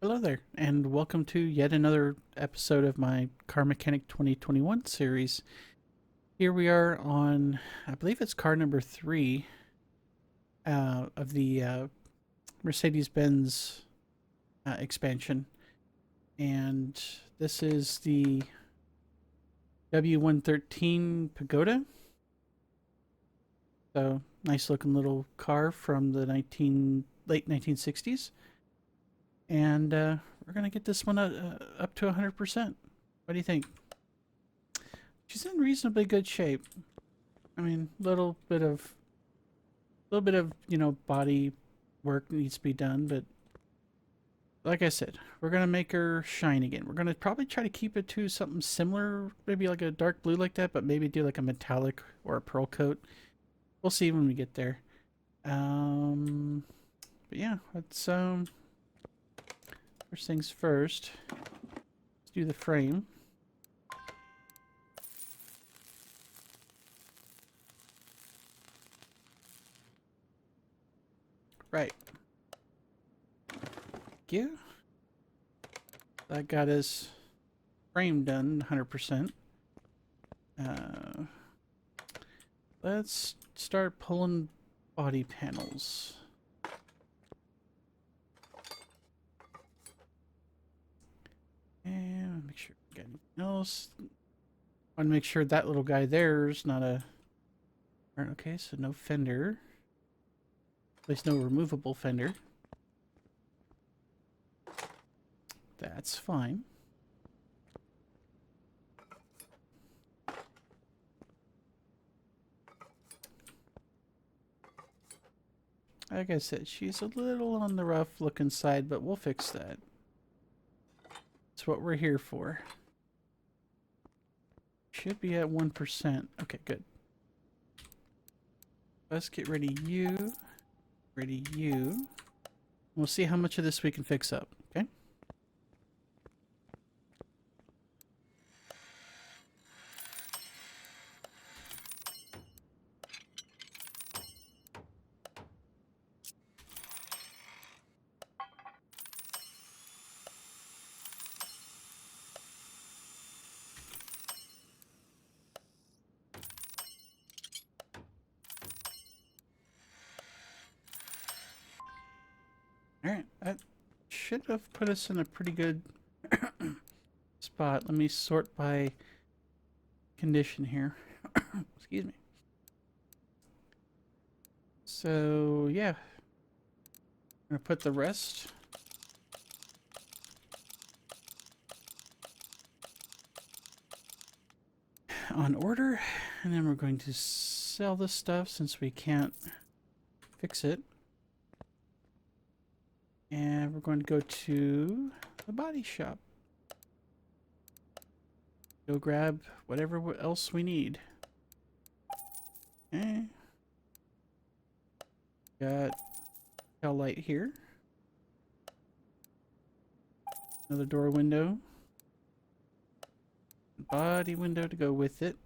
Hello there, and welcome to yet another episode of my Car Mechanic 2021 series. Here we are on, I believe it's car number 3 of the Mercedes-Benz expansion. And this is the W113 Pagoda. So, nice looking little car from the late 1960s. And we're going to get this one up to 100%. What do you think? She's in reasonably good shape. I mean, little bit of body work needs to be done, but like I said, we're gonna make her shine again. We're gonna probably try to keep it to something similar, maybe like a dark blue like that, but maybe do like a metallic or a pearl coat. We'll see when we get there. Um, but yeah, let's first things first. Let's do the frame. Right. Thank you. That got his frame done 100%. Let's start pulling body panels. And make sure we got anything else. Want to make sure that little guy there's not a... Okay, so no fender. At least no removable fender. That's fine. Like I said, she's a little on the rough looking side, but we'll fix that. That's what we're here for. Should be at 1%. Okay, good. Let's get rid of you. Rid of you. We'll see how much of this we can fix up, okay? Alright, that should have put us in a pretty good spot. Let me sort by condition here. Excuse me. So, yeah. I'm going to put the rest on order, and then we're going to sell this stuff since we can't fix it. And we're going to go to the body shop. Go grab whatever else we need. Okay. Got tail light here. Another door window. Body window to go with it.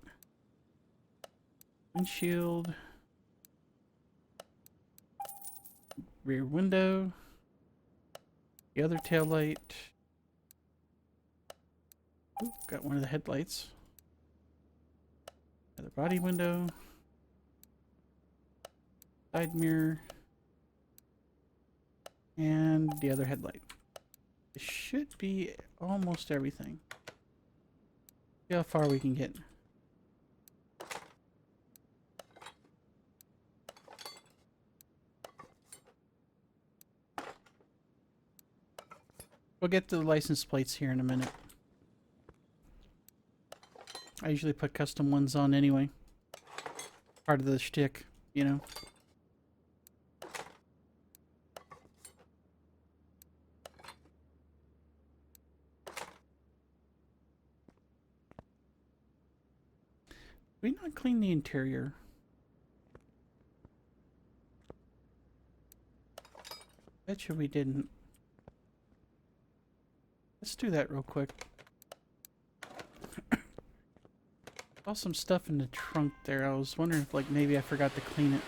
Windshield. Rear window. The other tail light. Ooh, got one of the headlights. Another body window. Side mirror. And the other headlight. It should be almost everything. See how far we can get. We'll get to the license plates here in a minute. I usually put custom ones on anyway. Part of the shtick, you know. Did we not clean the interior? Betcha we didn't. Let's do that real quick. Saw some stuff in the trunk there. I was wondering if, like, maybe I forgot to clean it.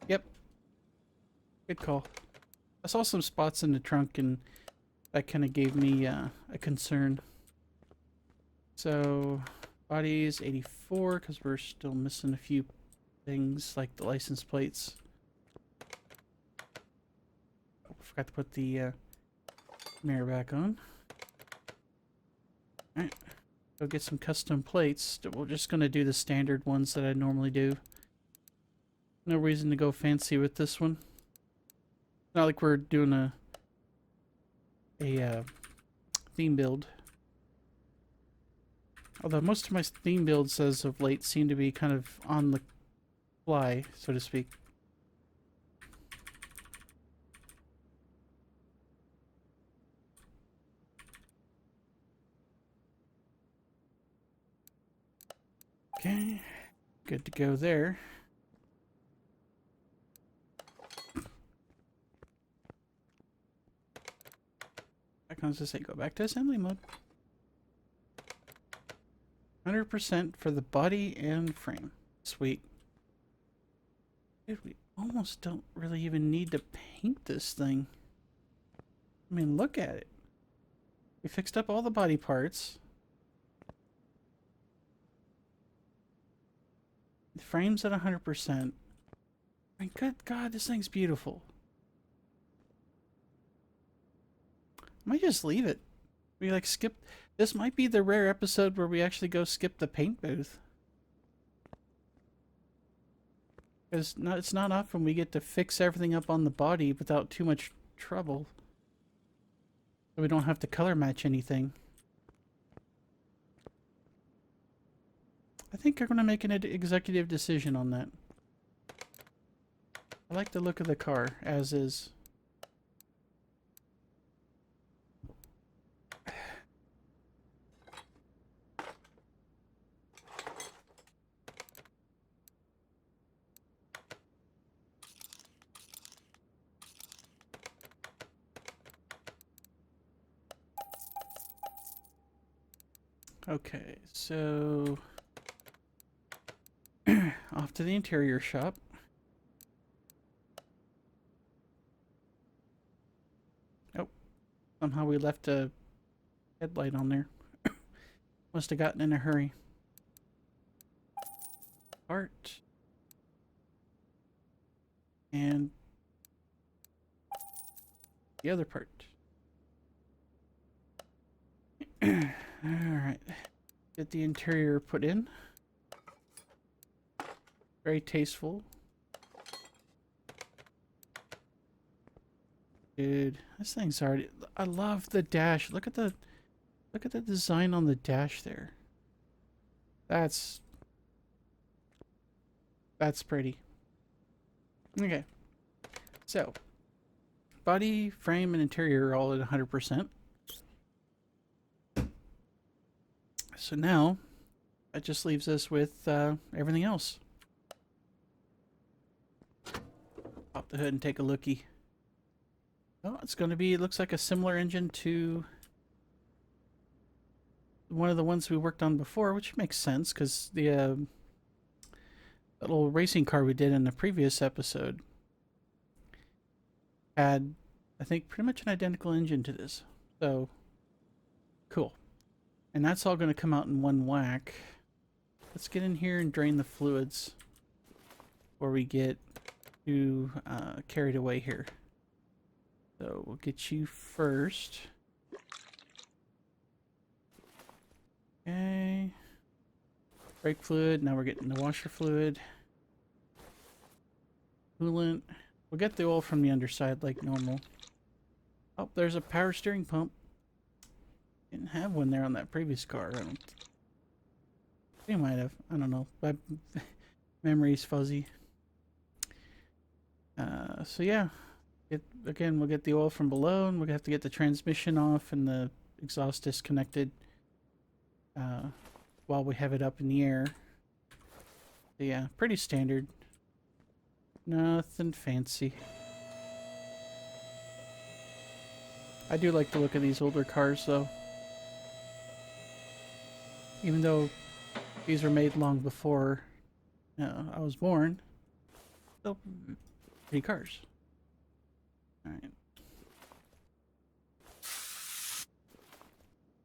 Yep, good call. I saw some spots in the trunk and that kind of gave me a concern. So, body is 84 because we're still missing a few things like the license plates. Oh, forgot to put the mirror back on. Alright, go get some custom plates. We're just going to do the standard ones that I normally do. No reason to go fancy with this one. Not like we're doing a theme build. Although most of my theme builds as of late seem to be kind of on the fly, so to speak. Okay, good to go there. Back on to say, go back to assembly mode. 100% for the body and frame. Sweet. Dude, we almost don't really even need to paint this thing. I mean, look at it. We fixed up all the body parts. The frame's at 100%. I mean, good God, this thing's beautiful. I might just leave it. We like skip. This might be the rare episode where we actually go skip the paint booth. Because it's not often we get to fix everything up on the body without too much trouble. So we don't have to color match anything. I think I'm going to make an executive decision on that. I like the look of the car, as is. Okay, so off to the interior shop. Oh, somehow we left a headlight on there. Must have gotten in a hurry. Part. And the other part. Alright. Get the interior put in. Very tasteful. Dude, this thing's already... I love the dash. Look at the design on the dash there. That's pretty. Okay. So, body, frame, and interior are all at 100%. So now, that just leaves us with everything else. Pop the hood and take a lookie. Oh, it's going to be, it looks like a similar engine to one of the ones we worked on before, which makes sense because the that little racing car we did in the previous episode had, I think, pretty much an identical engine to this. So, cool. And that's all going to come out in one whack. Let's get in here and drain the fluids before we get too carried away here. So we'll get you first. Okay. Brake fluid. Now we're getting the washer fluid. Coolant. We'll get the oil from the underside like normal. Oh, there's a power steering pump. Didn't have one there on that previous car. They might have. I don't know. My memory's fuzzy. So yeah. Again, we'll get the oil from below, and we'll have to get the transmission off and the exhaust disconnected while we have it up in the air. So yeah, pretty standard. Nothing fancy. I do like the look of these older cars, though. Even though these were made long before I was born, still pretty cars. Alright.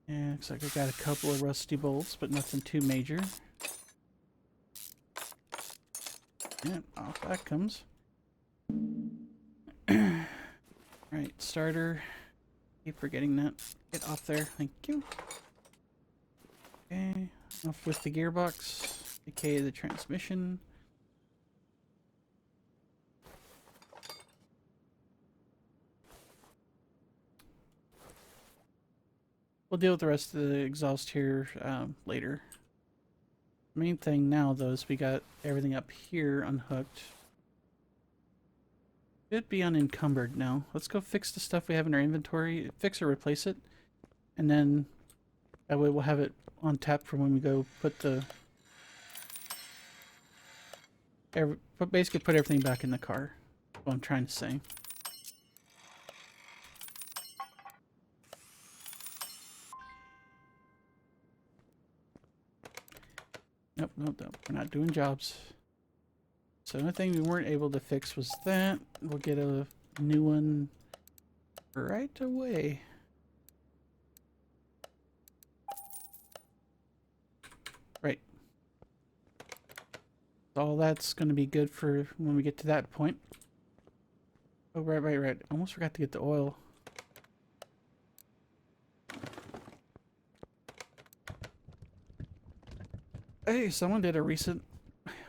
Yeah, looks like I got a couple of rusty bolts, but nothing too major. Yeah, off that comes. Right, starter. Keep forgetting that. Get off there. Thank you. Okay, off with the gearbox. Decay the transmission. We'll deal with the rest of the exhaust here later. Main thing now, though, is we got everything up here unhooked. Should be unencumbered now. Let's go fix the stuff we have in our inventory. Fix or replace it. And then that way we'll have it on tap for when we go put the... basically put everything back in the car. That's what I'm trying to say. Nope, nope, nope. We're not doing jobs. So the only thing we weren't able to fix was that. We'll get a new one right away. Right. All that's going to be good for when we get to that point. Oh, right. Almost forgot to get the oil. Hey, someone did a recent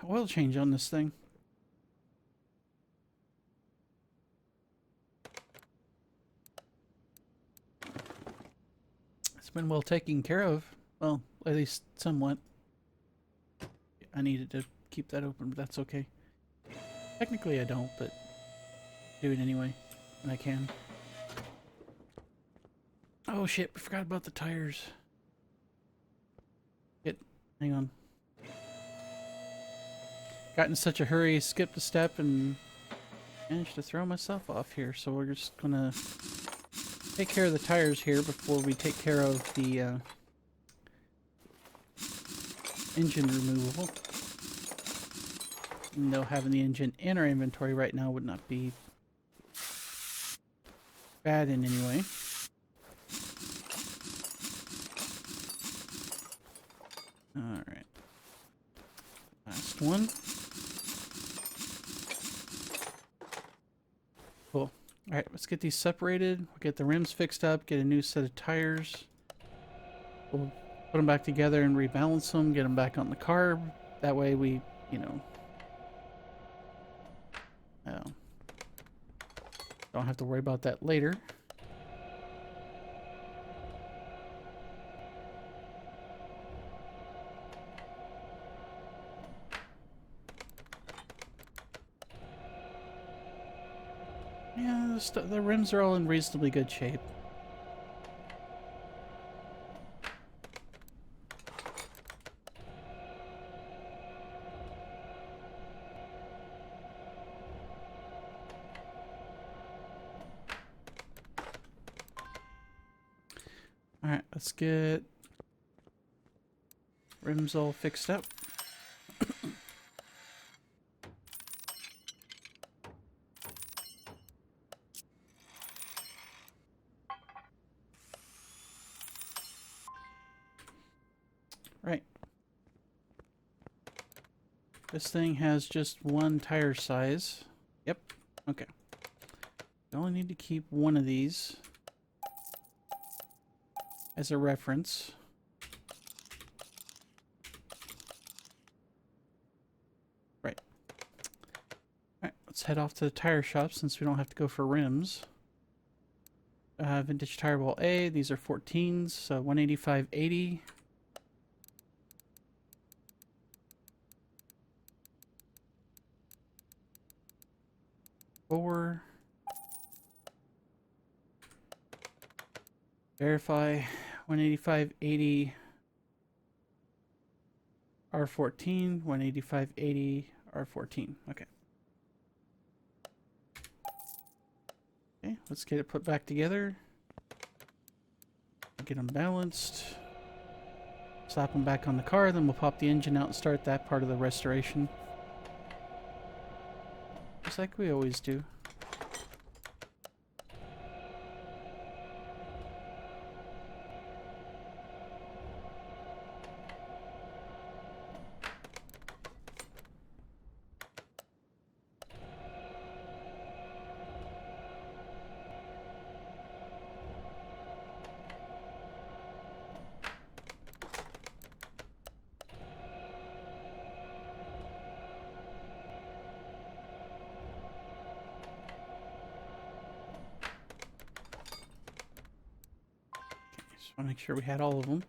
oil change on this thing. It's been well taken care of. Well, at least somewhat. I needed to keep that open, but that's okay. Technically I don't, but do it anyway when I can. Oh shit, we forgot about the tires. Hang on. Got in such a hurry, skipped a step, and managed to throw myself off here. So we're just gonna take care of the tires here before we take care of the engine removal. Even though having the engine in our inventory right now would not be bad in any way. Alright. Last one. Cool. Alright, let's get these separated. We'll get the rims fixed up, get a new set of tires. We'll put them back together and rebalance them, get them back on the car. That way we, you know, don't have to worry about that later. Yeah, the rims are all in reasonably good shape. Alright, let's get rims all fixed up. Right. This thing has just one tire size. Yep. Okay. I only need to keep one of these as a reference. Right. Alright, let's head off to the tire shop since we don't have to go for rims. Vintage tire ball A, these are 14s, so 185/80. Verify 185/80 R14, 185/80 R14. Okay. Okay, let's get it put back together. Get them balanced. Slap them back on the car, then we'll pop the engine out and start that part of the restoration. just like we always do. Just want to make sure we had all of them.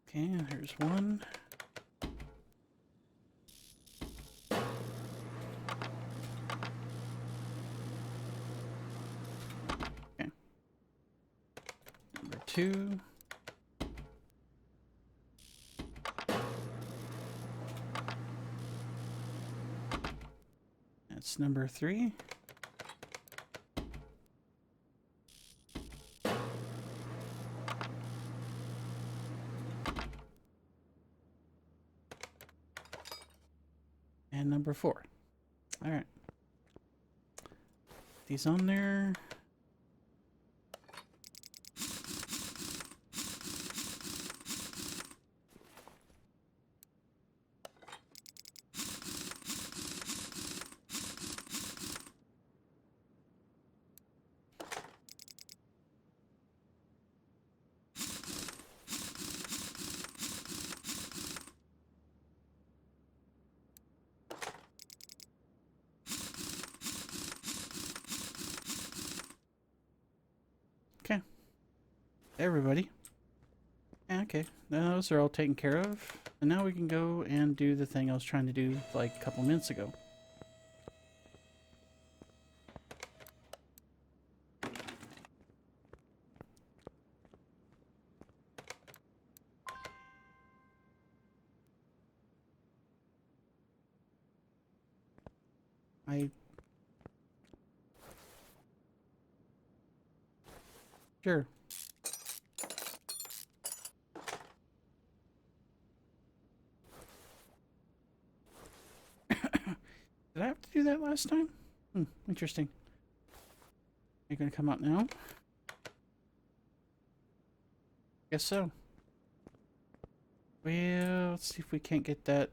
Okay, there's one. Okay. Number 2. That's number 3. And number 4. All right. These on there. Okay. Everybody. Okay. Now those are all taken care of. And now we can go and do the thing I was trying to do like a couple minutes ago. Sure. Did I have to do that last time? Interesting. Are you gonna come out now? Guess so. Well, let's see if we can't get that.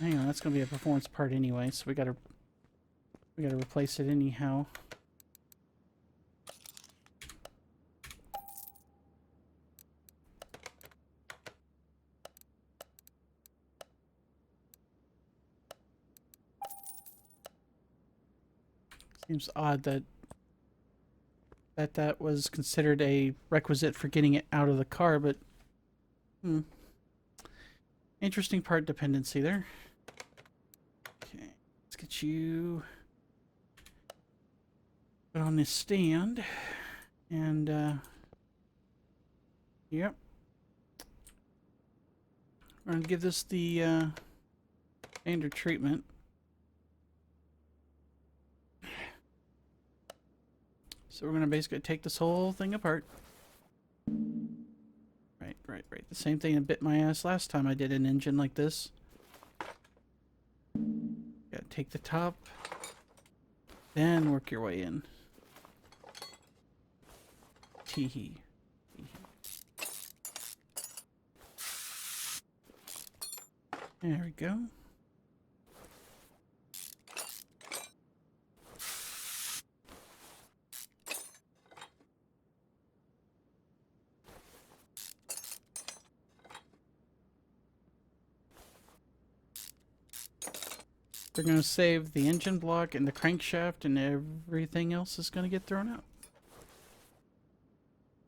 Hang on, that's gonna be a performance part anyway, so we gotta replace it anyhow. Seems odd that that was considered a requisite for getting it out of the car, but interesting part dependency there. Okay, let's get you put on this stand, and yep, we're gonna give this the standard treatment. So we're going to basically take this whole thing apart. Right. The same thing that bit my ass last time I did an engine like this. Gotta take the top, then work your way in. Teehee. There we go. We're going to save the engine block and the crankshaft, and everything else is going to get thrown out.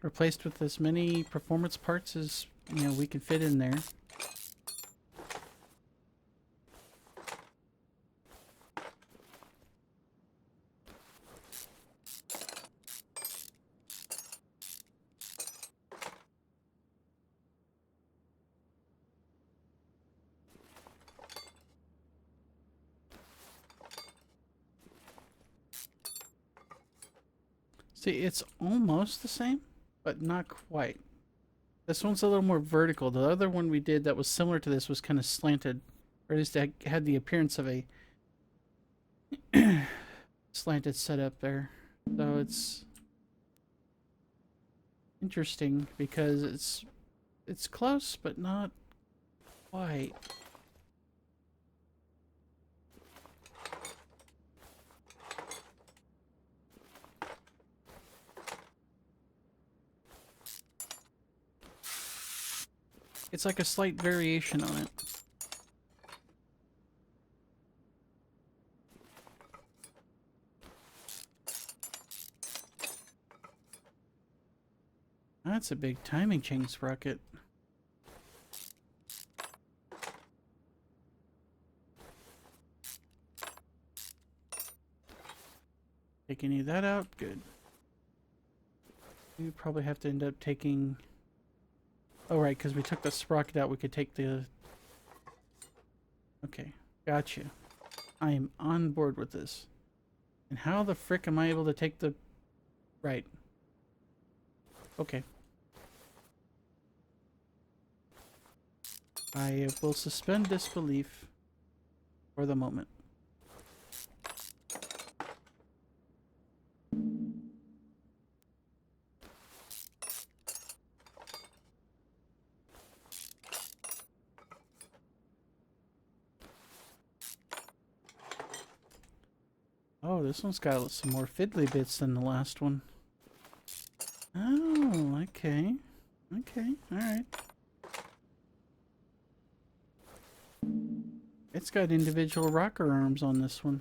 Replaced with as many performance parts as, we can fit in there. See, it's almost the same, but not quite. This one's a little more vertical. The other one we did that was similar to this was kind of slanted, or at least it had the appearance of a slanted setup there. So it's interesting because it's close but not quite. It's like a slight variation on it. That's a big timing chain sprocket. Take any of that out? Good. We probably have to end up taking... Oh, right, because we took the sprocket out, we could take the... Okay, gotcha. I am on board with this. And how the frick am I able to take the... Right. Okay. I will suspend disbelief for the moment. Oh, this one's got some more fiddly bits than the last one. Oh, okay. Okay, alright. It's got individual rocker arms on this one.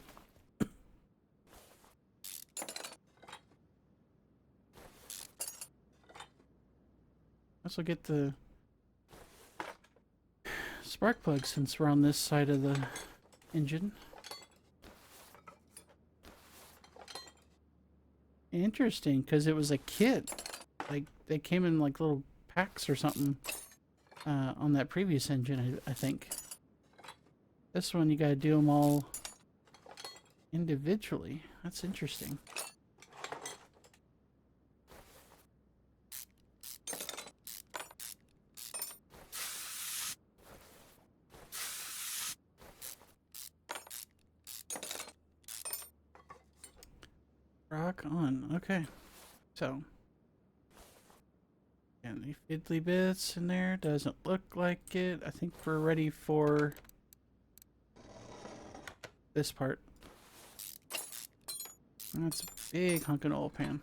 Let's get the spark plug since we're on this side of the engine. Interesting, because it was a kit. Like, they came in like little packs or something on that previous engine, I think. This one, you gotta do them all individually. That's interesting. Rock on. Okay. So. Any fiddly bits in there? Doesn't look like it. I think we're ready for this part. That's a big hunkin' oil pan.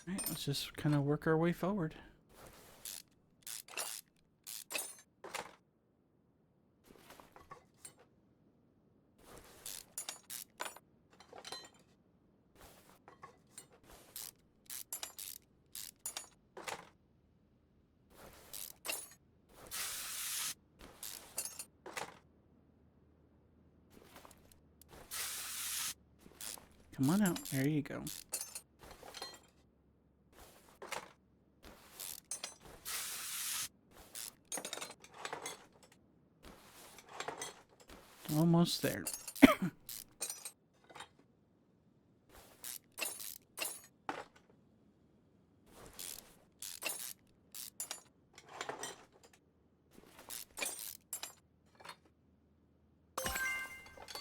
Alright, let's just kind of work our way forward. Come on out. There you go. Almost there.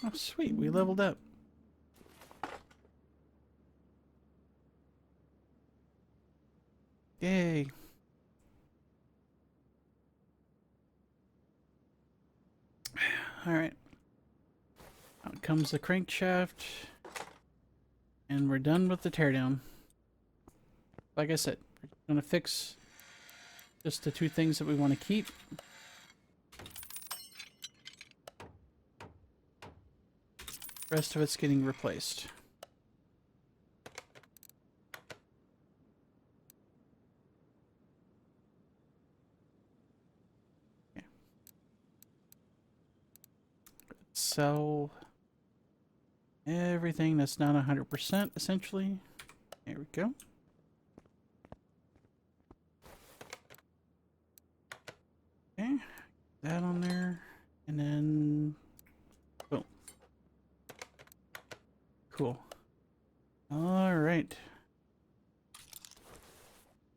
Oh, sweet. We leveled up. Yay. Alright. Out comes the crankshaft. And we're done with the teardown. Like I said, we're going to fix just the two things that we want to keep. The rest of it's getting replaced. Okay. Sell everything that's not 100% essentially. There we go. Okay, that on there, and then boom.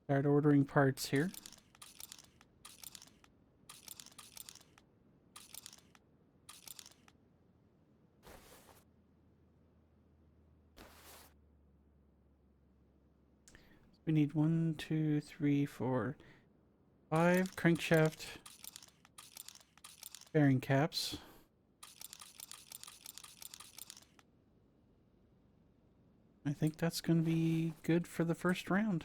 Start ordering parts here. We need 1, 2, 3, 4, 5 crankshaft bearing caps. I think that's going to be good for the first round.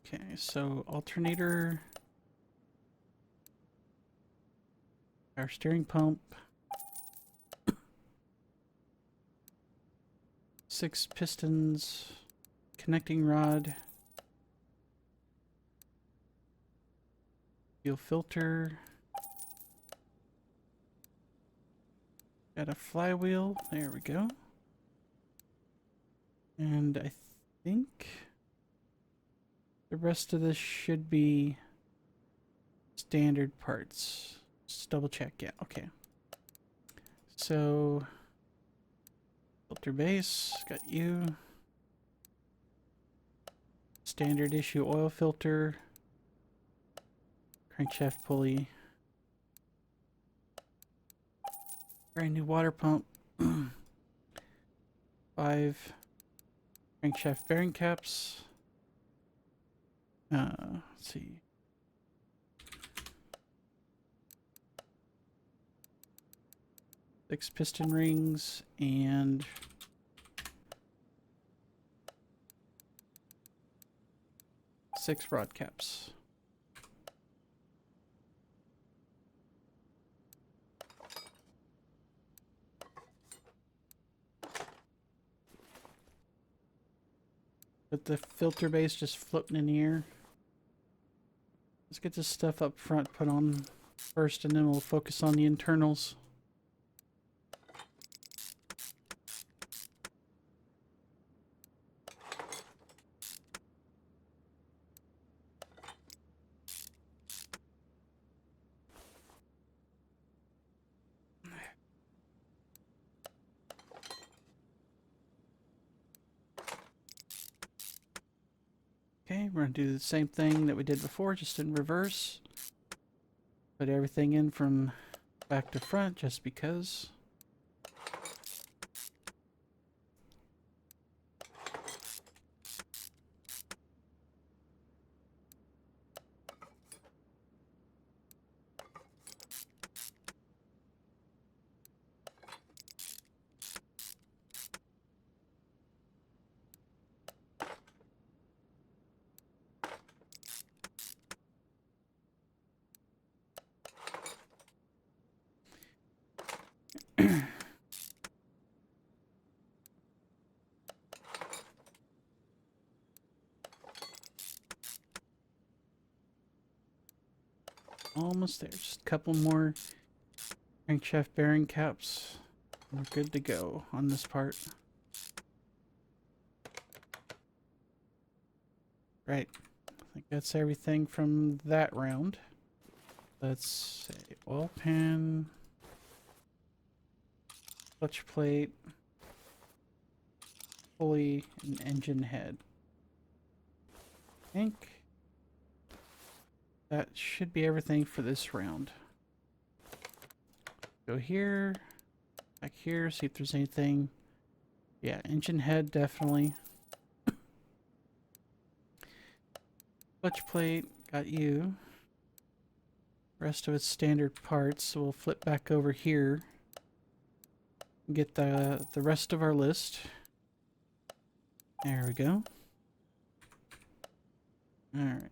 Okay, so alternator, our steering pump, 6 pistons, connecting rod, fuel filter, got a flywheel, there we go. And I think the rest of this should be standard parts. Just double check, yeah, okay. So, filter base, got you. Standard issue oil filter. Crankshaft pulley. Brand new water pump. 5 crankshaft bearing caps. Let's see. Six piston rings and six rod caps. With the filter base just floating in the air. Let's get this stuff up front put on first, and then we'll focus on the internals. Okay, we're going to do the same thing that we did before, just in reverse. Put everything in from back to front, just because. Almost there. Just a couple more crankshaft bearing caps. We're good to go on this part. Right. I think that's everything from that round. Let's say oil pan, clutch plate, pulley, and engine head. I think that should be everything for this round. Go here, back here, see if there's anything. Yeah, engine head definitely. Clutch plate, got you. Rest of it's standard parts, so we'll flip back over here and get the rest of our list. There we go. Alright.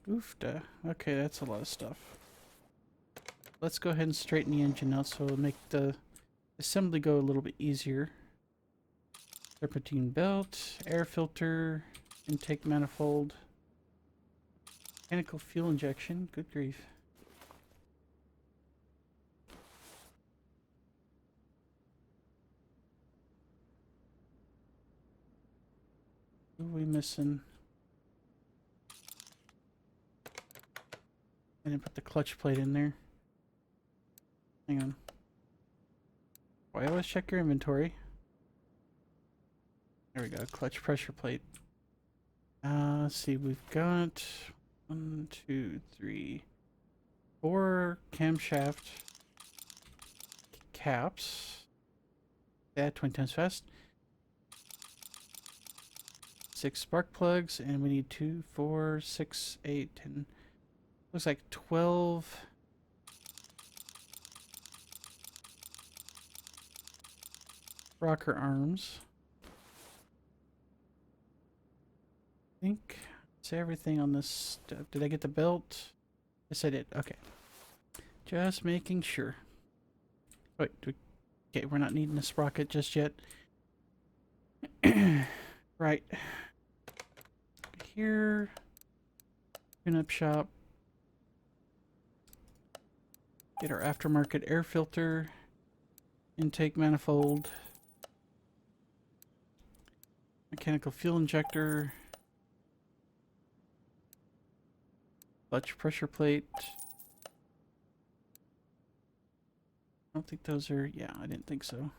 Oofda. Okay, that's a lot of stuff. Let's go ahead and straighten the engine out so it'll make the assembly go a little bit easier. Serpentine belt, air filter, intake manifold, mechanical fuel injection. Good grief. What are we missing? I didn't put the clutch plate in there. Hang on. Why always check your inventory? There we go, clutch pressure plate. Let's see, we've got 1, 2, 3, 4 camshaft caps. Yeah, 20 times fast. 6 spark plugs, and we need 2, 4, 6, 8, 10. Looks like 12 rocker arms. I think that's everything on this stuff. Did I get the belt? Yes, I did. Okay. Just making sure. Wait, okay, we're not needing a sprocket just yet. Right. Here. Tune-up shop. Get our aftermarket air filter. Intake manifold. Mechanical fuel injector. Clutch pressure plate. I don't think those are... Yeah, I didn't think so.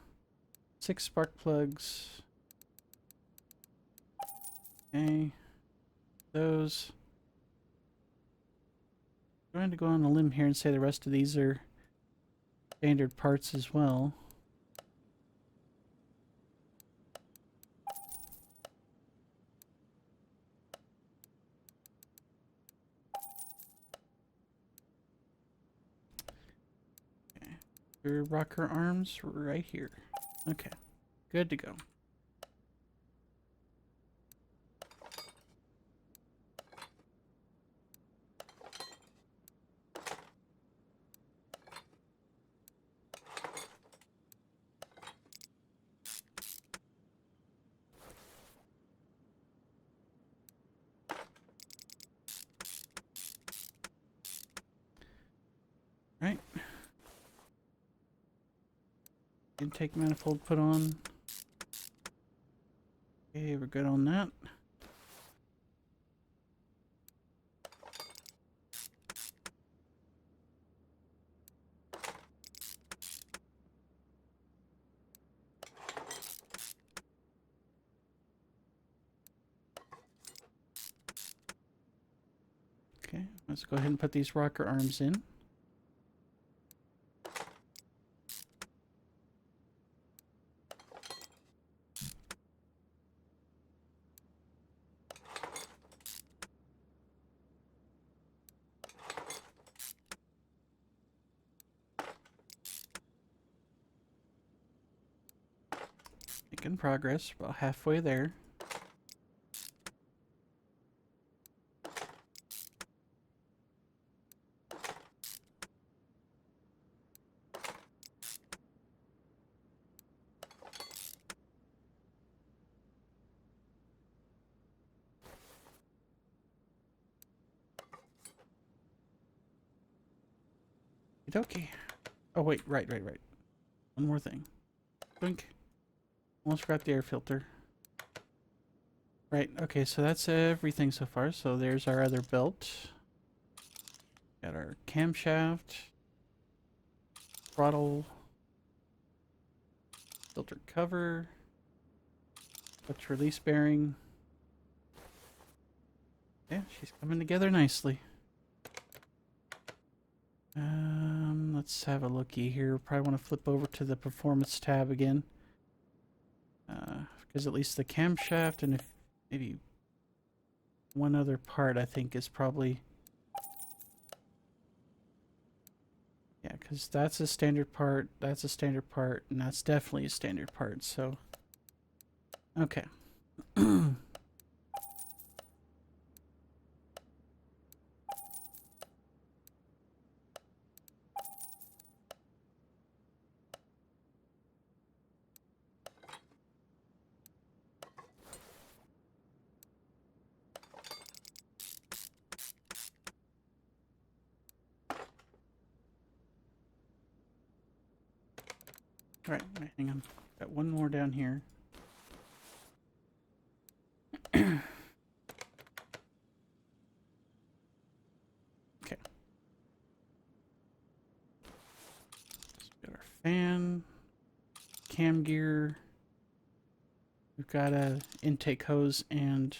6 spark plugs. Okay. Those. I'm going to go on a limb here and say the rest of these are standard parts as well. Okay. Your rocker arms right here. Okay. Good to go. Right. Intake manifold put on. Okay, we're good on that. Okay, let's go ahead and put these rocker arms in. Making progress, about halfway there. Okay. Oh wait, right. One more thing. Blink. Almost forgot the air filter. Right, okay, so that's everything so far. So there's our other belt. Got our camshaft. Throttle. Filter cover. Clutch release bearing. Yeah, she's coming together nicely. Let's have a looky here. Probably want to flip over to the performance tab again. Because at least the camshaft and if maybe one other part I think is probably... Yeah, because that's a standard part, that's a standard part, and that's definitely a standard part, so... Okay. Alright, hang on. Got one more down here. Okay. So we got our fan, cam gear. We've got a intake hose and...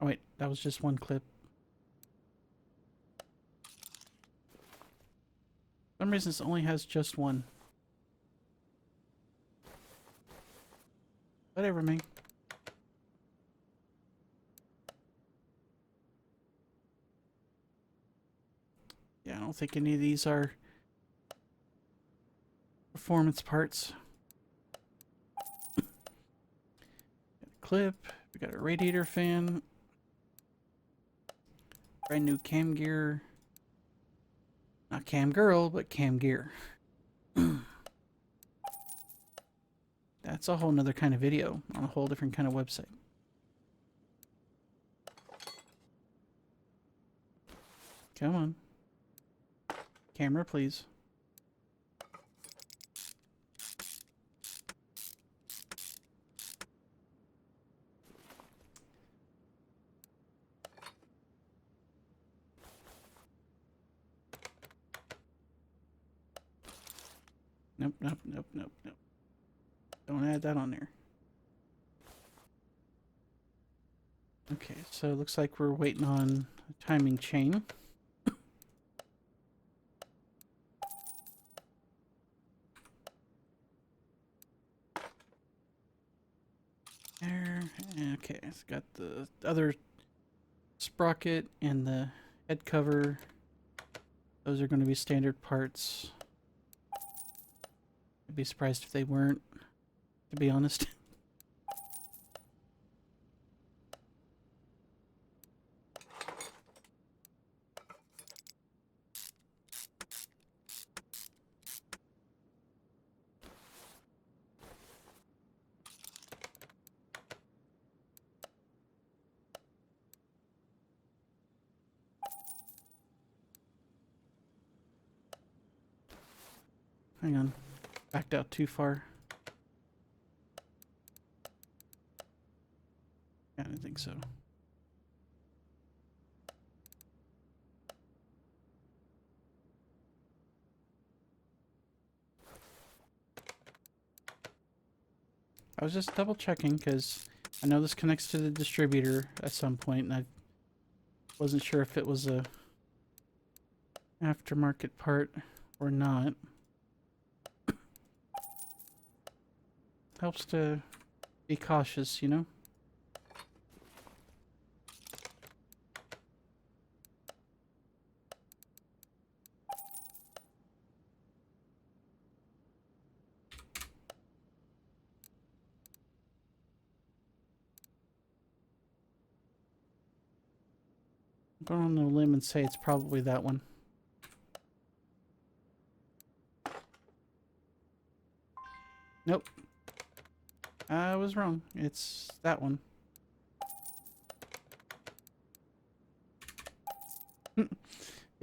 Oh wait, that was just one clip. For some reason this only has just one. Whatever, man. Yeah, I don't think any of these are performance parts. Clip, we got a radiator fan, brand new cam gear. Not cam girl, but cam gear. That's a whole nother kind of video on a whole different kind of website. Come on. Camera, please. Nope, nope, nope, nope, nope. Don't add that on there. Okay, so it looks like we're waiting on a timing chain. There. Okay, it's got the other sprocket and the head cover. Those are going to be standard parts. I'd be surprised if they weren't, to be honest. Hang on. Backed out too far. Yeah, I didn't think so. I was just double checking because I know this connects to the distributor at some point, and I wasn't sure if it was a aftermarket part or not. Helps to be cautious, you know? I'm going on a limb and say it's probably that one. Nope. I was wrong. It's that one.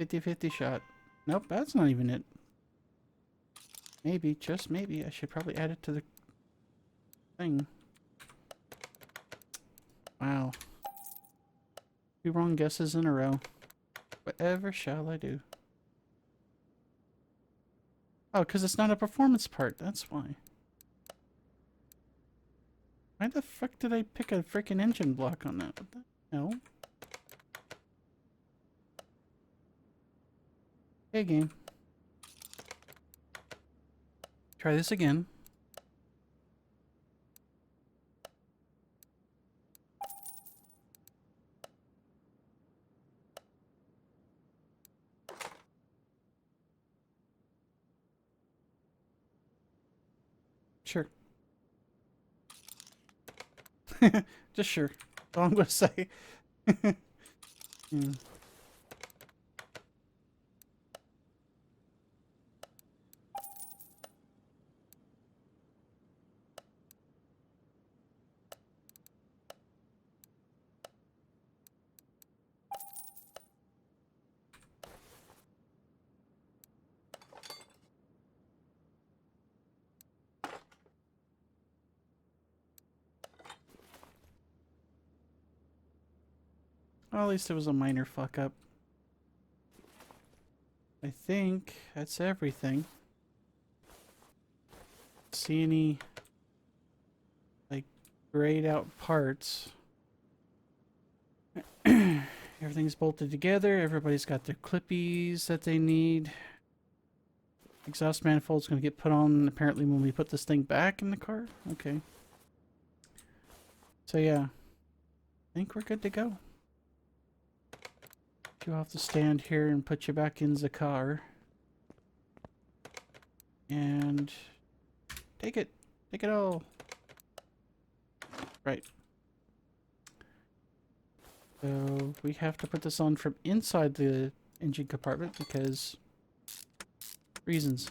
50-50 shot. Nope, that's not even it. Maybe, just maybe, I should probably add it to the thing. Wow. 2 wrong guesses in a row. Whatever shall I do? Oh, because it's not a performance part, that's why. Why the fuck did I pick a freaking engine block on that? What the hell? Hey, game. Try this again. Sure. Just sure. That's all I'm gonna say. Yeah. Well, at least it was a minor fuck up. I think that's everything. See any like grayed out parts? Everything's bolted together. Everybody's got their clippies that they need. Exhaust manifold's going to get put on apparently when we put this thing back in the car. Okay. So yeah, I think we're good to go. You have to stand here and put you back in the car. And take it. Take it all. Right. So we have to put this on from inside the engine compartment because reasons.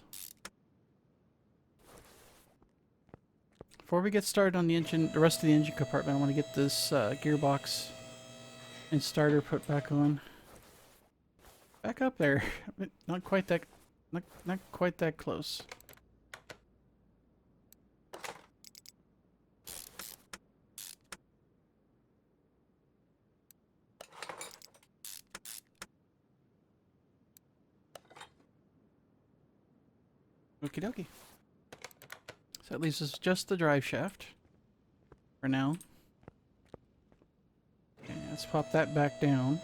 Before we get started on the engine, the rest of the engine compartment, I want to get this gearbox and starter put back on. Back up there. Not quite that, not quite that close. Okie dokie. So that leaves us just the drive shaft for now. Okay, let's pop that back down.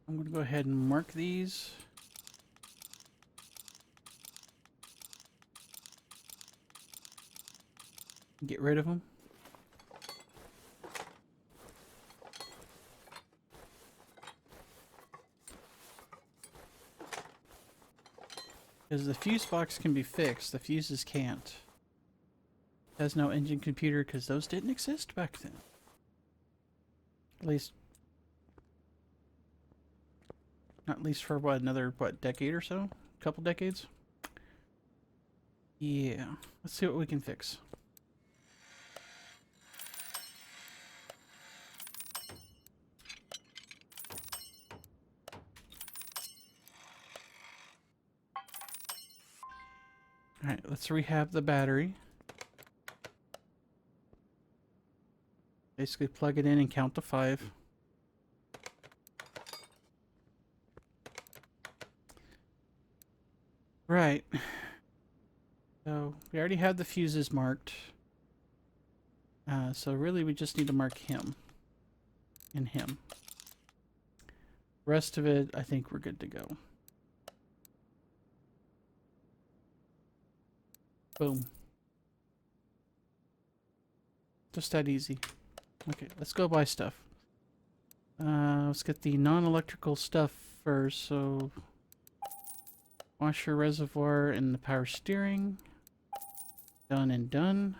I'm going to go ahead and mark these. Get rid of them. Because the fuse box can be fixed, the fuses can't. It has no engine computer because those didn't exist back then. At least... not at least for what, another, what, decade or so? Couple decades? Yeah. Let's see what we can fix. Alright, let's rehab the battery. Basically plug it in and count to 5. Right. So we already had the fuses marked. So really we just need to mark him. And him. Rest of it, I think we're good to go. Boom. Just that easy. Okay, let's go buy stuff. Let's get the non-electrical stuff first. So, washer, reservoir, and the power steering. Done and done.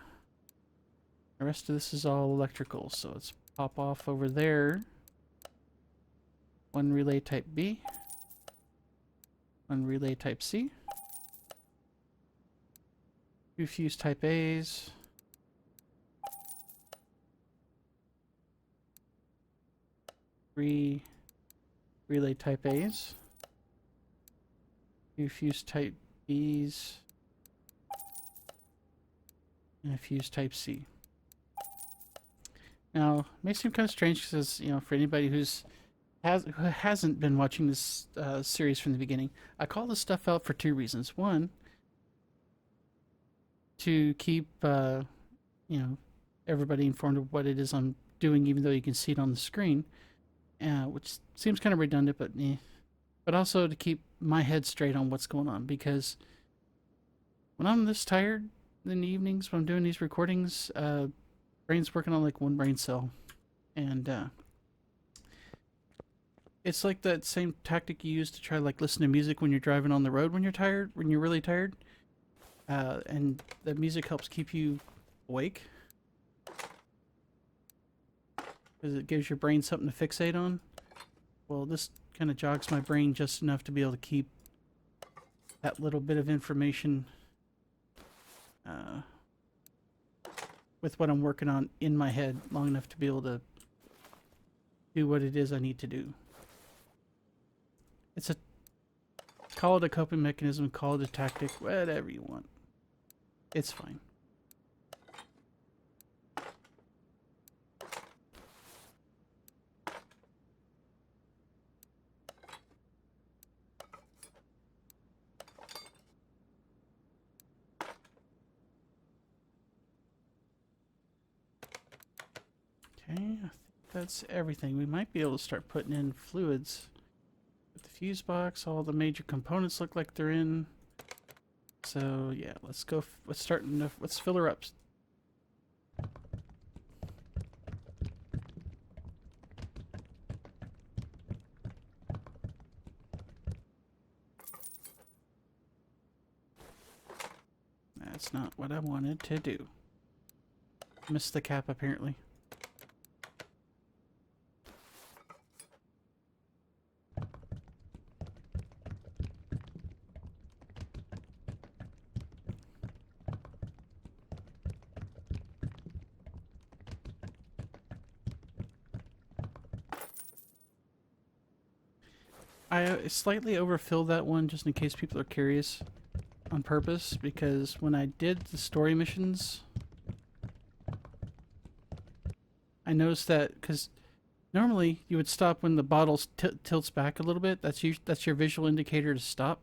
The rest of this is all electrical, so let's pop off over there. One relay type B. One relay type C. 2 fuse type A's. 3 relay type A's. 2 fuse type B's. And a fuse type C. Now, it may seem kind of strange because, you know, for anybody who hasn't been watching this series from the beginning, I call this stuff out for 2 reasons. One, to keep you know, everybody informed of what it is I'm doing, even though you can see it on the screen, which seems kind of redundant, but but also to keep my head straight on what's going on, because when I'm this tired in the evenings when I'm doing these recordings, brain's working on like one brain cell, and it's like that same tactic you use to try to like listen to music when you're driving on the road when you're tired, when you're really tired. And the music helps keep you awake because it gives your brain something to fixate on. Well, this kind of jogs my brain just enough to be able to keep that little bit of information with what I'm working on in my head long enough to be able to do what it is I need to do. It's a, call it a coping mechanism, call it a tactic, whatever you want. It's fine. Okay, I think that's everything. We might be able to start putting in fluids. With the fuse box, all the major components look like they're in. So yeah, let's go. Let's fill her up. That's not what I wanted to do. Missed the cap apparently. I slightly overfilled that one just in case people are curious on purpose, because when I did the story missions, I noticed that because normally you would stop when the bottle tilts back a little bit. That's your visual indicator to stop.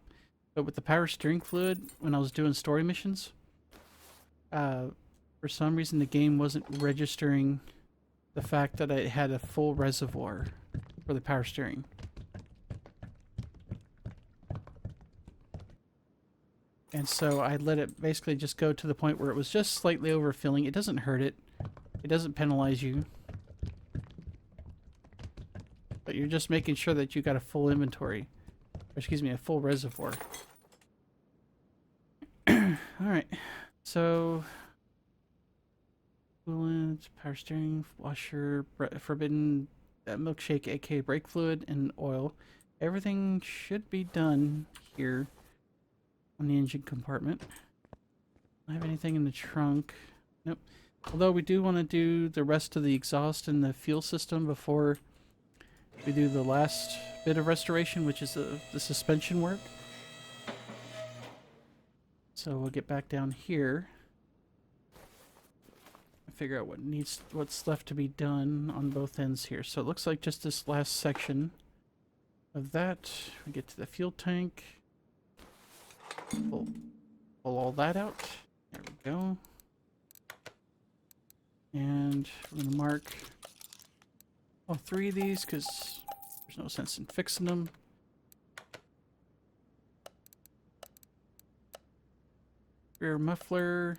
But with the power steering fluid, when I was doing story missions, for some reason the game wasn't registering the fact that I had a full reservoir for the power steering. And so I let it basically just go to the point where it was just slightly overfilling. It doesn't hurt it. It doesn't penalize you. But you're just making sure that you got a full inventory. Or excuse me, a full reservoir. Alright. So coolant, power steering, washer, forbidden milkshake, aka brake fluid, and oil. Everything should be done here on the engine compartment. I don't have anything in the trunk. Nope. Although we do want to do the rest of the exhaust and the fuel system before we do the last bit of restoration, which is the suspension work. So we'll get back down here and figure out what's left to be done on both ends here. So it looks like just this last section of that. We get to the fuel tank. Pull all that out. There we go. And we're going to mark all three of these because there's no sense in fixing them. Rear muffler.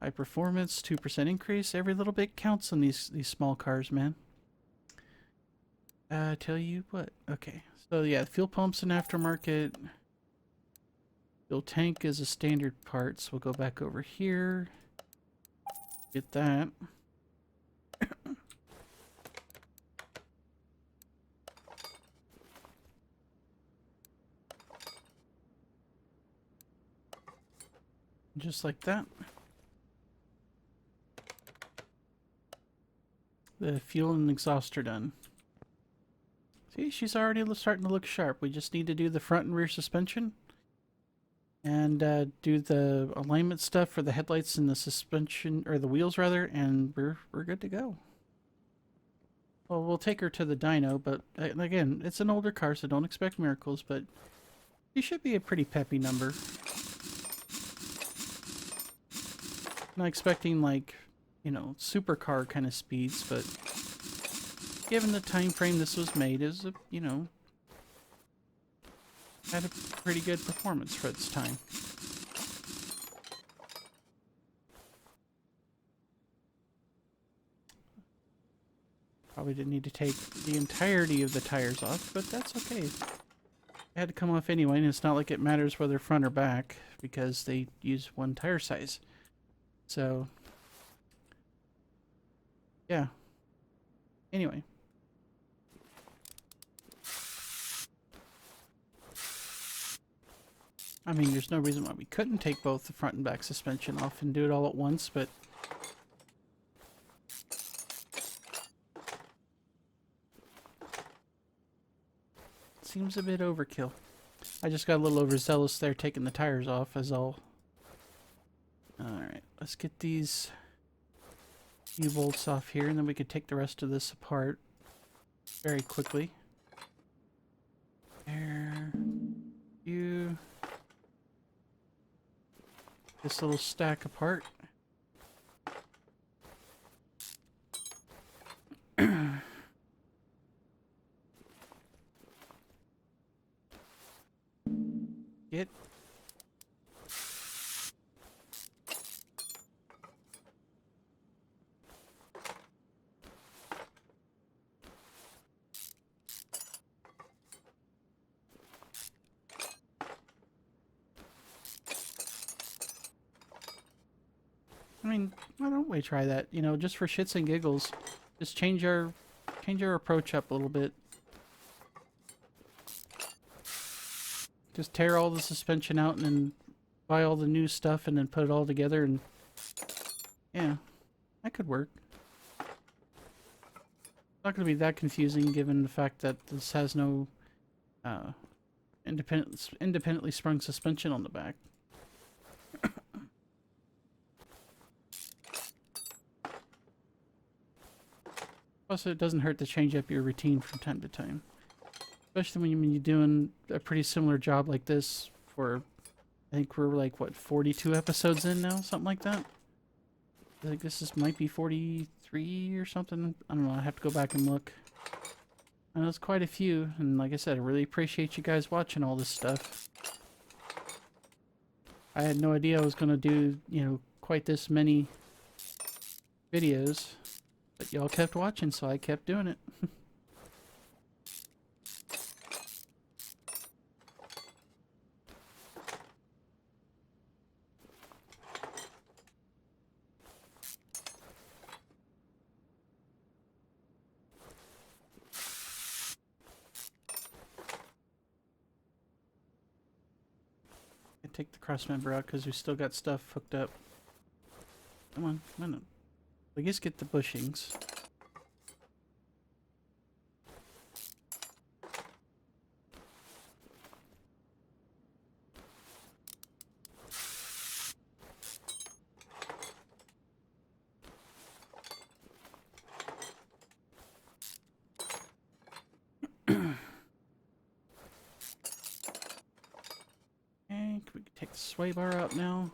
High performance, 2% increase. Every little bit counts on these small cars, man. Tell you what. Okay. So yeah, fuel pumps and aftermarket. Fuel tank is a standard part, so we'll go back over here. Get that. Just like that. The fuel and exhaust are done. See, she's already starting to look sharp. We just need to do the front and rear suspension. And do the alignment stuff for the headlights and the suspension, or the wheels rather, and we're good to go. Well, we'll take her to the dyno, but again, it's an older car, so don't expect miracles, but she should be a pretty peppy number. Not expecting, like, you know, supercar kind of speeds, but given the time frame this was made, is a, you know, had a pretty good performance for its time. Probably didn't need to take the entirety of the tires off, but that's okay. It had to come off anyway, and it's not like it matters whether front or back, because they use one tire size. So, yeah. Anyway. I mean, there's no reason why we couldn't take both the front and back suspension off and do it all at once, but it seems a bit overkill. I just got a little overzealous there taking the tires off as all. Alright, let's get these U-bolts off here and then we could take the rest of this apart very quickly. There. You. This little stack apart. Get. I mean, why don't we try that? You know, just for shits and giggles. Just change our approach up a little bit. Just tear all the suspension out and then buy all the new stuff and then put it all together and yeah, that could work. Not going to be that confusing given the fact that this has no independently sprung suspension on the back. Plus, it doesn't hurt to change up your routine from time to time. Especially when you're doing a pretty similar job like this for, I think we're like, what, 42 episodes in now? Something like that? I think might be 43 or something. I don't know, I have to go back and look. I know it's quite a few, and like I said, I really appreciate you guys watching all this stuff. I had no idea I was going to do, you know, quite this many videos. But y'all kept watching, so I kept doing it. I take the cross member out because we still got stuff hooked up. Come on, come on. I guess get the bushings. And we can take the sway bar out now.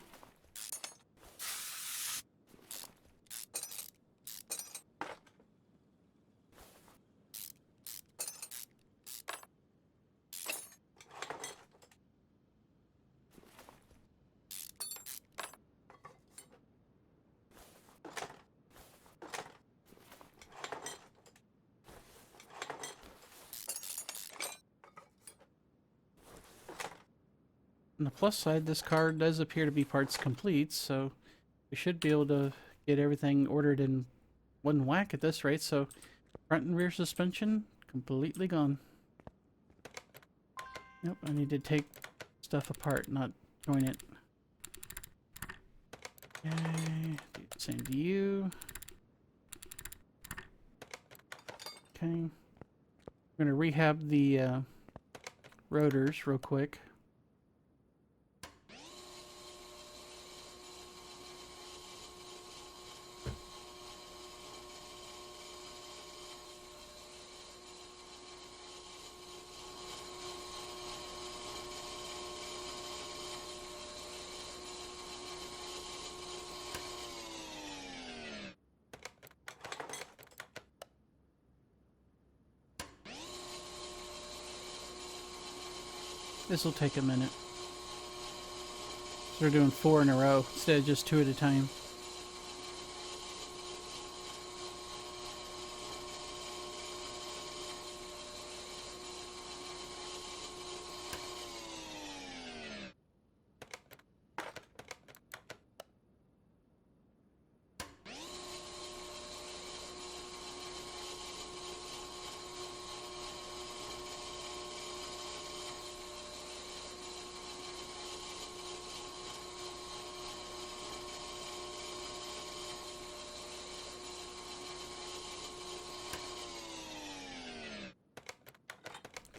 On the plus side, this car does appear to be parts complete, so we should be able to get everything ordered in one whack at this rate. So front and rear suspension completely gone. Nope, I need to take stuff apart, not join it. Okay, do the same to you. Okay, I'm gonna rehab the rotors real quick. This will take a minute. So we're doing 4 in a row instead of just 2 at a time.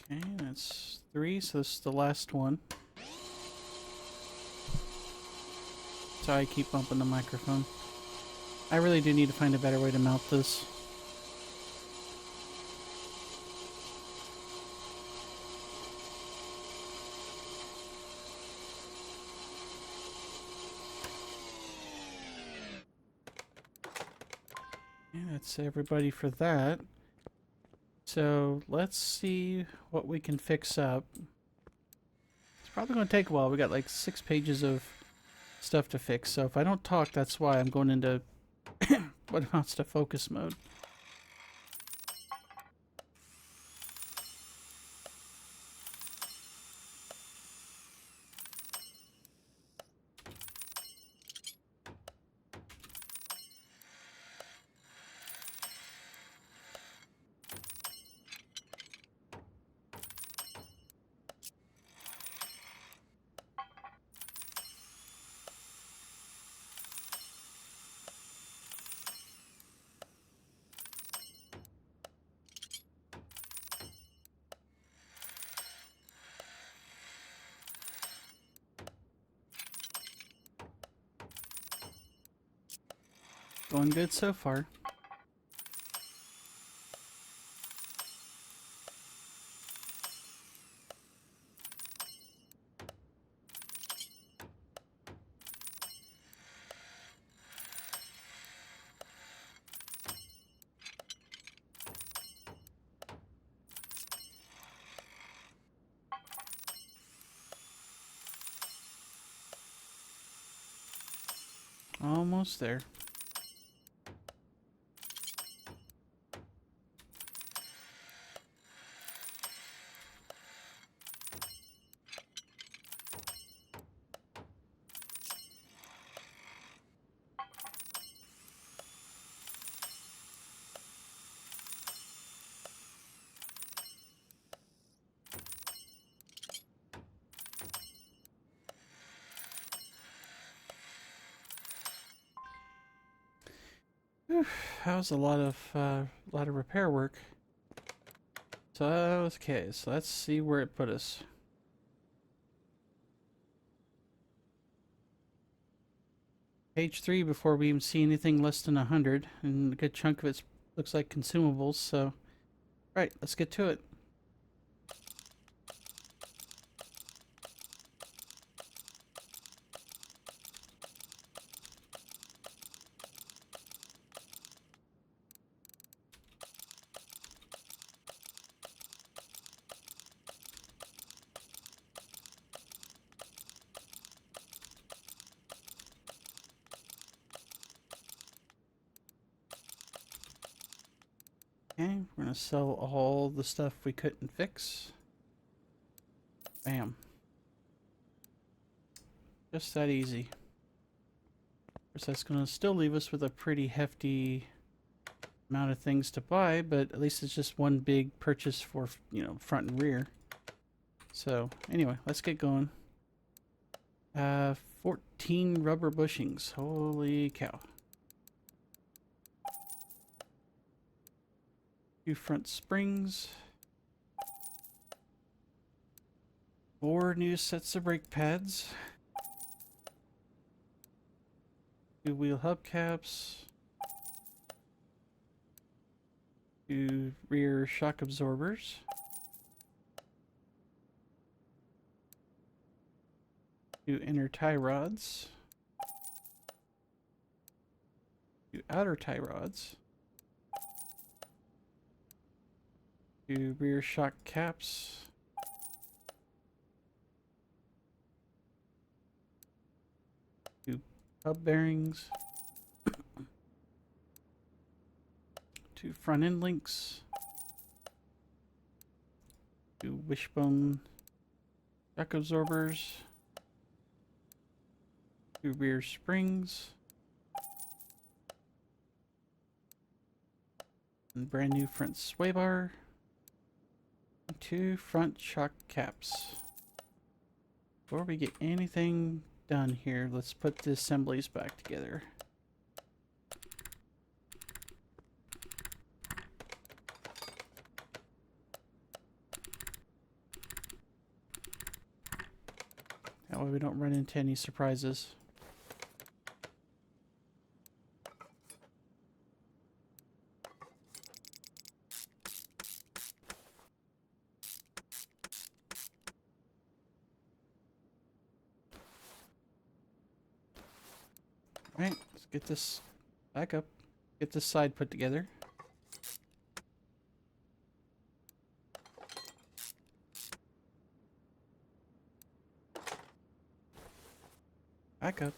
Okay, that's 3, so this is the last one. Sorry, I keep bumping the microphone. I really do need to find a better way to mount this. Yeah, that's everybody for that. So let's see what we can fix up. It's probably going to take a while. We got like 6 pages of stuff to fix. So if I don't talk, that's why I'm going into what amounts to focus mode. Going good so far. Almost there. Whew, that was a lot of repair work. So okay, so let's see where it put us. Page 3 before we even see anything less than 100, and a good chunk of it looks like consumables. So, right, let's get to it. Okay, we're gonna sell all the stuff we couldn't fix. Bam. Just that easy. Of course, that's gonna still leave us with a pretty hefty amount of things to buy, but at least it's just one big purchase for, you know, front and rear. So, anyway, let's get going. 14 rubber bushings. Holy cow. 2 front springs. 4 new sets of brake pads. 2 wheel hubcaps. 2 rear shock absorbers. 2 inner tie rods. 2 outer tie rods. 2 rear shock caps. 2 hub bearings. 2 front end links. 2 wishbone shock absorbers. 2 rear springs. And brand new front sway bar. 2 front shock caps. Before we get anything done here, let's put the assemblies back together. way we don't run into any surprises. Alright, let's get this back up. Get this side put together. Back up.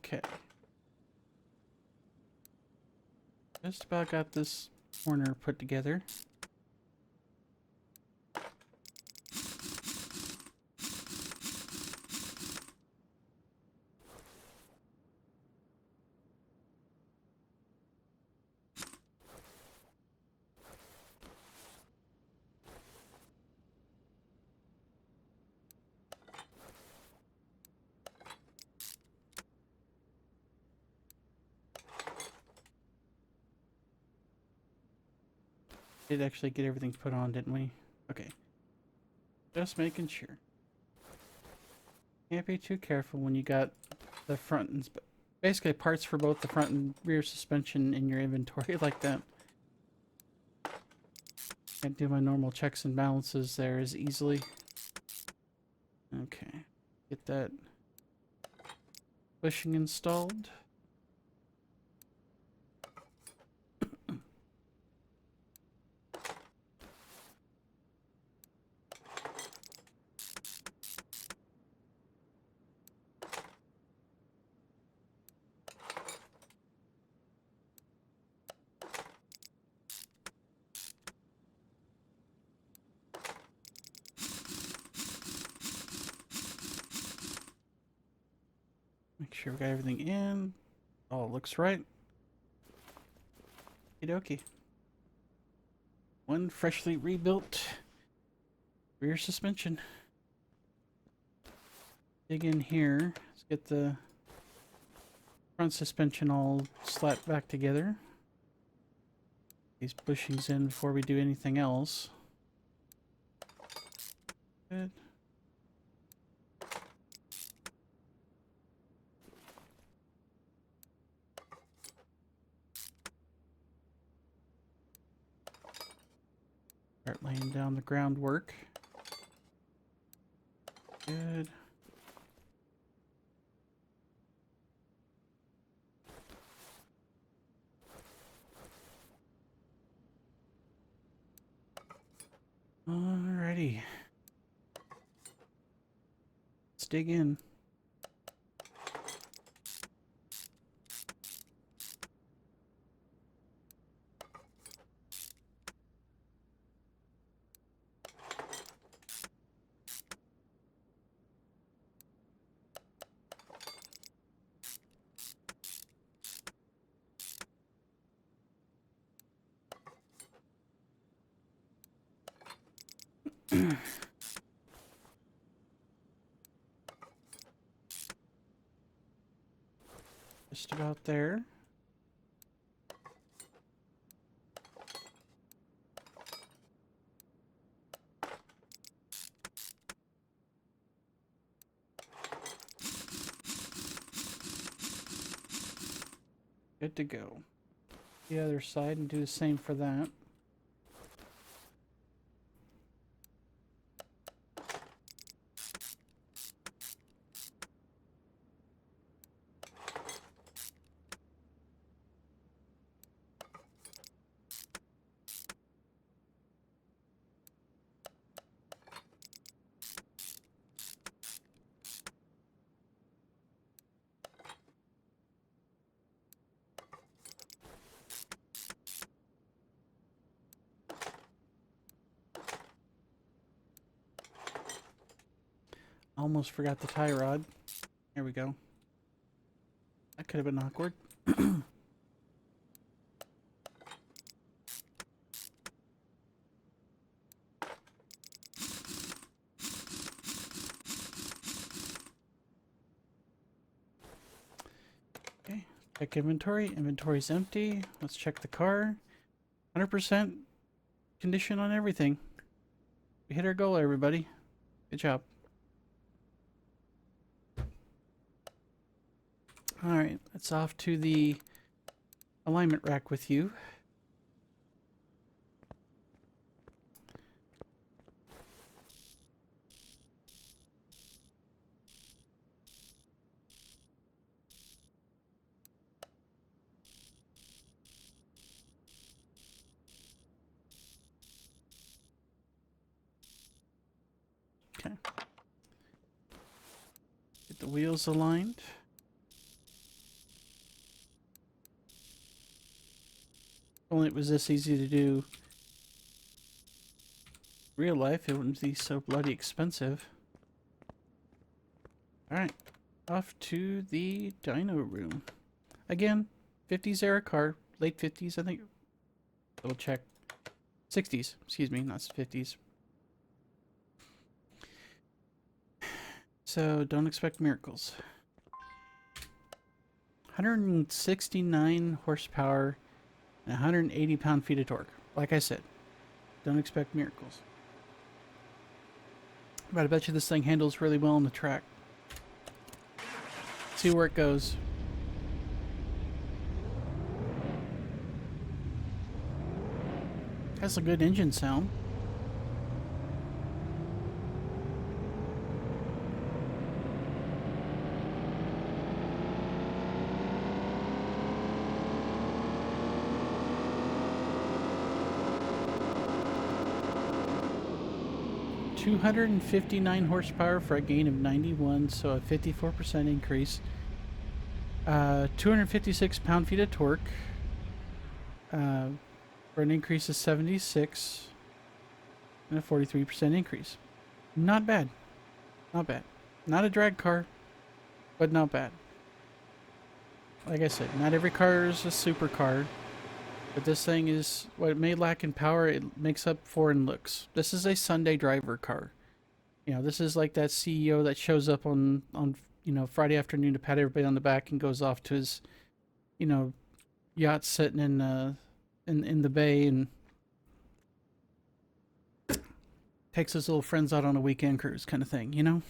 Okay. Just about got this corner put together. Did actually get everything put on, didn't we? Okay. Just making sure. Can't be too careful when you got the front and basically parts for both the front and rear suspension in your inventory like that. Can't do my normal checks and balances there as easily. Okay. Get that bushing installed. Make sure we got everything in. All looks right. Okie dokie. One freshly rebuilt rear suspension. Dig in here. Let's get the front suspension all slapped back together. These bushings in before we do anything else. Good. Start laying down the groundwork. Good. Alrighty. Let's dig in. Just about there. Good to go. The other side and do the same for that. Almost forgot the tie rod. Here we go. That could have been awkward. Okay, check inventory. Inventory's empty. Let's check the car. 100% condition on everything. We hit our goal, everybody. Good job. Alright, let's off to the alignment rack with you. Okay. Get the wheels aligned. If only it was this easy to do real life, it wouldn't be so bloody expensive. Alright, off to the dyno room. Again, 50s era car, late 50s, I think. Double check. 60s, excuse me, not 50s. So, don't expect miracles. 169 horsepower and 180 pound-feet of torque. Like I said, don't expect miracles. But I bet you this thing handles really well on the track. See where it goes. Has a good engine sound. $259 horsepower for a gain of 91, so a 54% increase. 256 pound-feet of torque for an increase of 76 and a 43% increase. Not bad. Not bad. Not a drag car, but not bad. Like I said, not every car is a supercar, but this thing is, what it may lack in power, it makes up for in looks. This is a Sunday driver car. You know, this is like that CEO that shows up on you know, Friday afternoon to pat everybody on the back and goes off to his, you know, yacht sitting in the bay and takes his little friends out on a weekend cruise kind of thing, you know?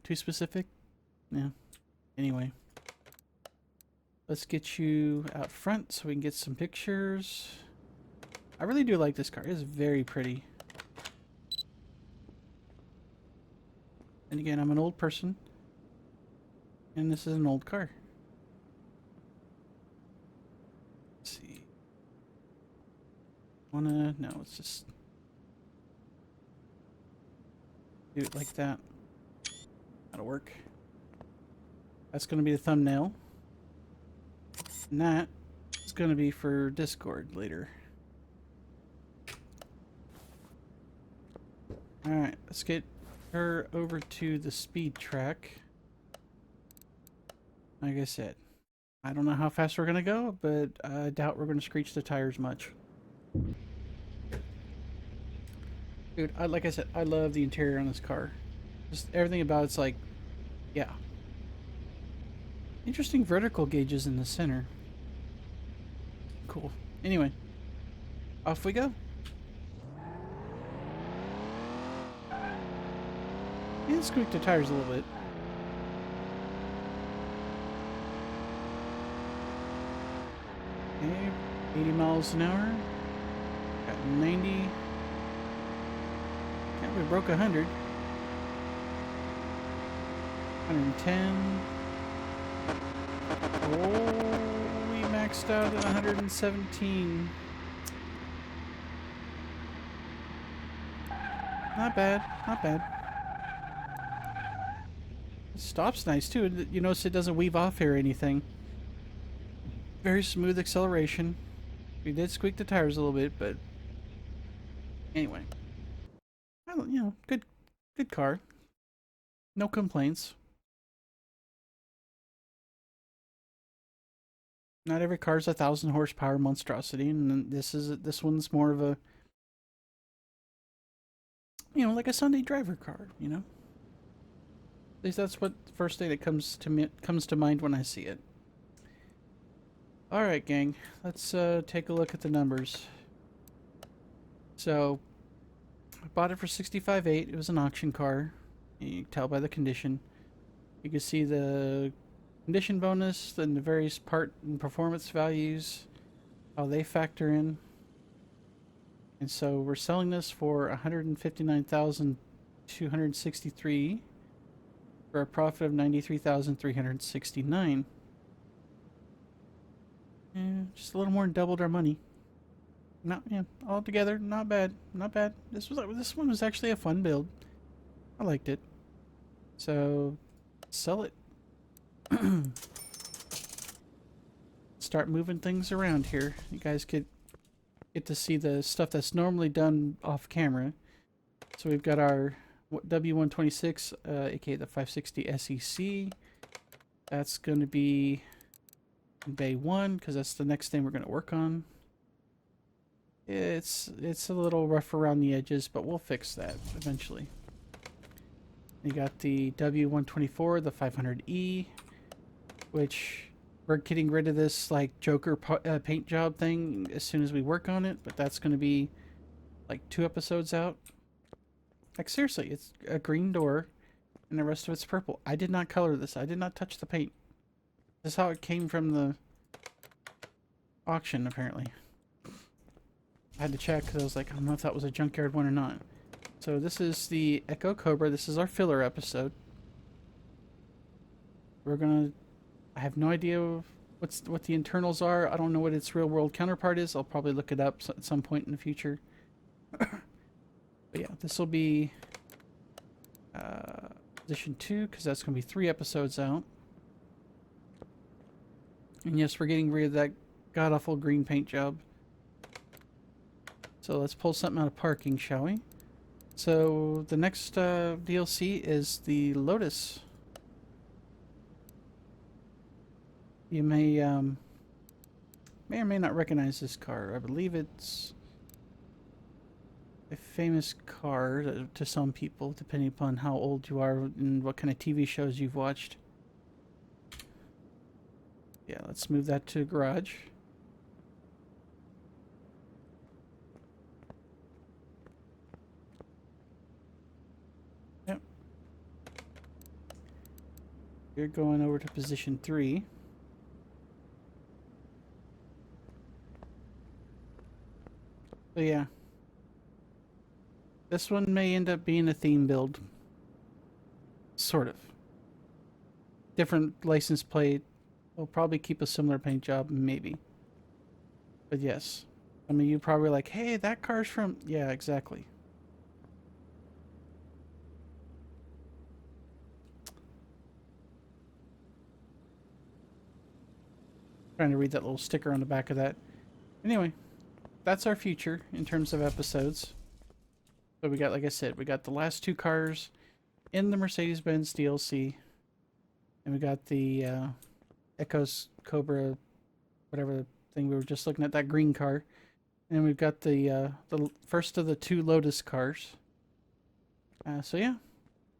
Too specific? Yeah. Anyway. Let's get you out front so we can get some pictures. I really do like this car. It's very pretty. And again, I'm an old person. And this is an old car. Let's see. No, let's just do it like that. That'll work. That's going to be the thumbnail. And that is going to be for Discord later. Alright, let's get her over to the speed track. Like I said, I don't know how fast we're going to go, but I doubt we're going to screech the tires much. Dude, like I said, I love the interior on this car. Just everything about it's like, yeah. Interesting vertical gauges in the center. Cool. Anyway, off we go. And squeak the tires a little bit. Okay, 80 miles an hour. Got 90. Yeah, we broke 100. 110. Oh, we maxed out at 117. Not bad, not bad. It stops nice too. You notice it doesn't weave off here or anything. Very smooth acceleration. We did squeak the tires a little bit, but anyway. You know, good car. No complaints. Not every car is a 1,000 horsepower monstrosity, and this one's more of a, like a Sunday driver car. At least that's what the first thing that comes to mind when I see it. All right, gang. Let's take a look at the numbers. So, I bought it for $65,800. It was an auction car. You can tell by the condition. You can see the condition bonus, then the various part and performance values, how they factor in. And so we're selling this for $159,263 for a profit of $93,369. Just a little more than doubled our money. Altogether, not bad, not bad. This one was actually a fun build. I liked it. So, sell it. Start moving things around here. You guys get to see the stuff that's normally done off camera. So we've got our W126, aka the 560 SEC. That's going to be Bay 1 because that's the next thing we're going to work on. It's a little rough around the edges, but we'll fix that eventually. You got the W124, the 500E, which we're getting rid of this like Joker paint job thing as soon as we work on it, but that's going to be like 2 episodes out. Like seriously, it's a green door and the rest of it's purple. I did not color this. I did not touch the paint. This is how it came from the auction, apparently. I had to check because I was like, I don't know if that was a junkyard one or not. So this is the Echo Cobra. This is our filler episode. I have no idea what the internals are. I don't know what its real world counterpart is. I'll probably look it up at some point in the future. But yeah, this will be position 2 because that's going to be 3 episodes out. And yes, we're getting rid of that god-awful green paint job. So let's pull something out of parking, shall we? So the next DLC is the Lotus. You may or may not recognize this car. I believe it's a famous car to some people, depending upon how old you are and what kind of TV shows you've watched. Yeah, let's move that to the garage. Yep. You're going over to position 3. So yeah. This one may end up being a theme build. Sort of. Different license plate. We'll probably keep a similar paint job, maybe. But yes. I mean, you probably like, hey, that car's from... Yeah, exactly. Trying to read that little sticker on the back of that. Anyway, that's our future in terms of episodes. So we got, like I said, we got the last 2 cars in the Mercedes-Benz DLC. And we got the Echo's Cobra, whatever thing we were just looking at, that green car. And we've got the first of the 2 Lotus cars. So yeah,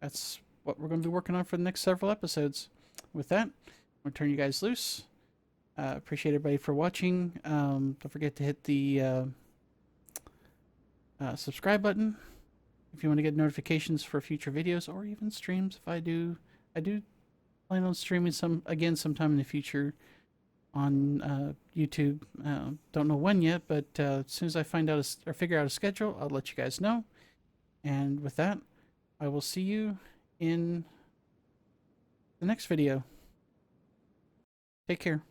that's what we're going to be working on for the next several episodes. With that, I'm going to turn you guys loose. Appreciate everybody for watching. Don't forget to hit the subscribe button if you want to get notifications for future videos or even streams. If I do plan on streaming sometime in the future on YouTube. Don't know when yet, but as soon as I find out or figure out a schedule, I'll let you guys know. And with that, I will see you in the next video. Take care.